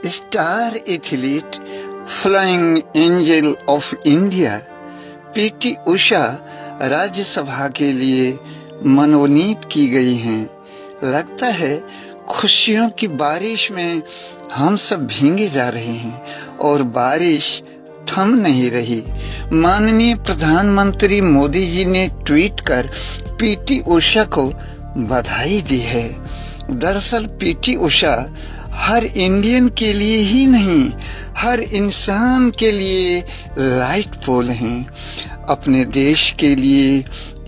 Star athlete, flying angel of India PT Usha Rajya Sabha के लिए मनोनीत की गई हैं। लगता है खुशियों की बारिश में हम सब भीगे जा रहे हैं और बारिश थम नहीं रही। माननीय प्रधानमंत्री मोदी जी ने ट्वीट कर पीटी उषा को बधाई दी है। दरअसल पीटी उषा हर इंडियन के लिए ही नहीं, हर इंसान के लिए लाइट पोल हैं। अपने देश के लिए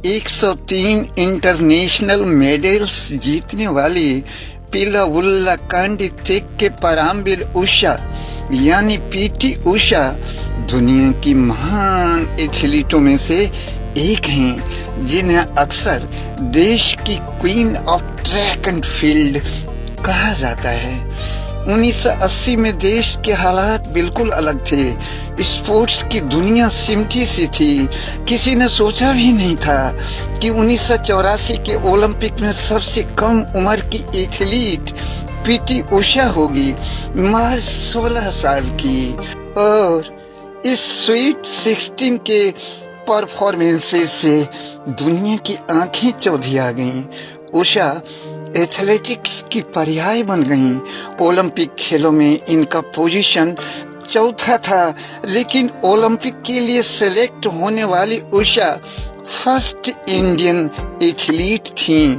103 इंटरनेशनल मेडल्स जीतने वाली पिलावुल्ला कांडी तेक के परामबीर उषा यानी पीटी उषा दुनिया की महान एथलीटों में से एक हैं, जिन्हें अक्सर देश की queen of track and field कहा जाता है। 1980 में देश के हालात बिल्कुल अलग थे। स्पोर्ट्स की दुनिया सिमटी सी थी। किसी ने सोचा भी नहीं था कि 1984 के ओलंपिक में सबसे कम उम्र की एथलीट पीटी उषा होगी, महज 16 साल की। और इस स्वीट 16 के परफॉर्मेंसेस से दुनिया की आंखें चौधिया गईं। उषा एथलेटिक्स की पर्याय बन गईं। ओलंपिक खेलों में इनका पोजीशन चौथा था, लेकिन ओलंपिक के लिए सेलेक्ट होने वाली उषा फर्स्ट इंडियन एथलीट थीं।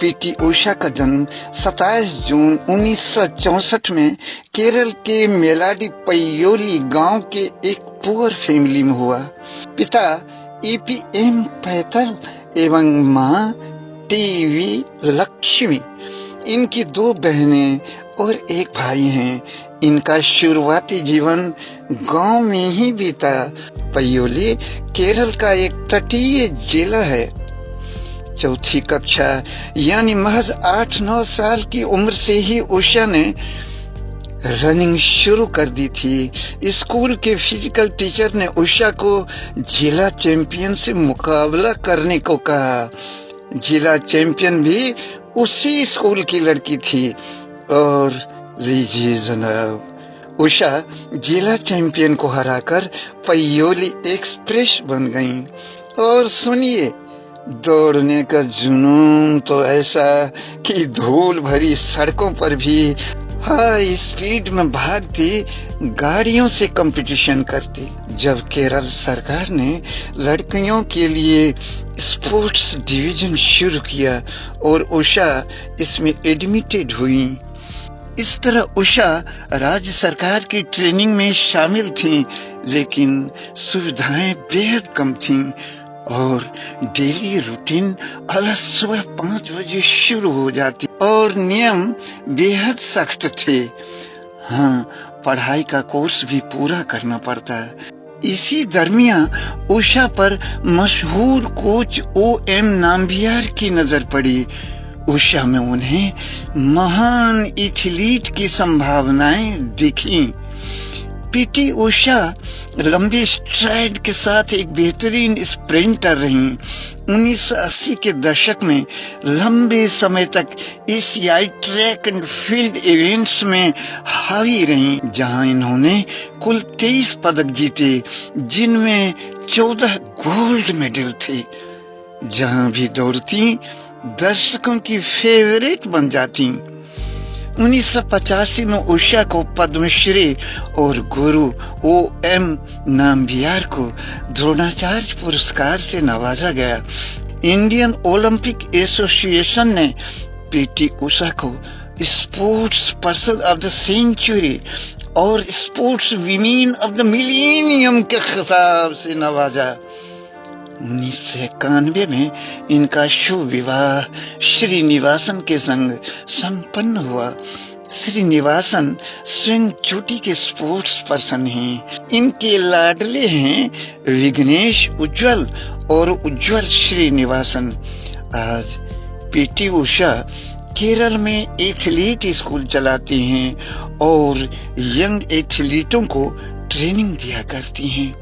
पीटी उषा का जन्म 27 जून 1964 में केरल के मेलाडीपय्योली गांव के एक पुअर फैमिली में हुआ। पिता EPM पैतल एवं मां टीवी लक्ष्मी। इनकी 2 बहनें और एक भाई हैं। इनका शुरुआती जीवन गांव में ही बीता। पय्योली केरल का एक तटीय जिला है। चौथी कक्षा यानी महज 8-9 साल की उम्र से ही उषा ने रनिंग शुरू कर दी थी। स्कूल के फिजिकल टीचर ने उषा को जिला चैंपियन से मुकाबला करने को कहा। जिला चैंपियन भी उसी स्कूल की लड़की थी। और लीजिए जनाब, उषा जिला चैंपियन को हराकर पय्योली एक्सप्रेस बन गईं। और सुनिए, दौड़ने का जुनून तो ऐसा कि धूल भरी सड़कों पर भी हाई स्पीड में भागती गाड़ियों से कंपटीशन करती। जब केरल सरकार ने लड़कियों के लिए स्पोर्ट्स डिवीजन शुरू किया और उषा इसमें एडमिटेड हुई। इस तरह उषा राज्य सरकार की ट्रेनिंग में शामिल थीं, लेकिन सुविधाएं बेहद कम थीं और डेली रूटीन अलग सुबह 5 बजे शुरू हो जाती और नियम बेहद सख्त थे। हाँ, पढ़ाई का कोर्स भी पूरा करना पड़ता है। इसी दरमियान उषा पर मशहूर कोच OM नाम्बियार की नजर पड़ी। उषा में उन्हें महान एथलीट की संभावनाएं दिखीं। पीटी उषा लंबे स्ट्राइड के साथ एक बेहतरीन स्प्रिंटर रहीं। 1980 के दशक में लंबे समय तक एशियाई ट्रैक एंड फील्ड इवेंट्स में हावी रहीं, जहां इन्होंने कुल 23 पदक जीते, जिनमें 14 गोल्ड मेडल थे। जहां भी दौड़ती दर्शकों की फेवरेट बन जाती। 1985 में उषा को पद्मश्री और गुरु OM नाम्बियार को द्रोणाचार्य पुरस्कार से नवाजा गया। इंडियन ओलंपिक एसोसिएशन ने पीटी उषा को sports person of the century और sports women of the millennium के खिताब से नवाजा। 1991 में इनका शुभ विवाह श्रीनिवासन के संग संपन्न हुआ। श्रीनिवासन स्वयं चोटी के स्पोर्ट्स पर्सन हैं। इनके लाडले हैं विघ्नेश उज्जवल और उज्जवल श्रीनिवासन। आज पीटी उषा केरल में एथलीट स्कूल चलाती हैं और यंग एथलीटों को ट्रेनिंग दिया करती हैं।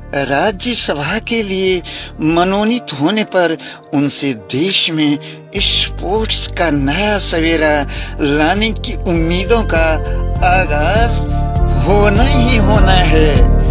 राज्यसभा के लिए मनोनीत होने पर उनसे देश में स्पोर्ट्स का नया सवेरा लाने की उम्मीदों का आगाज होना ही होना है।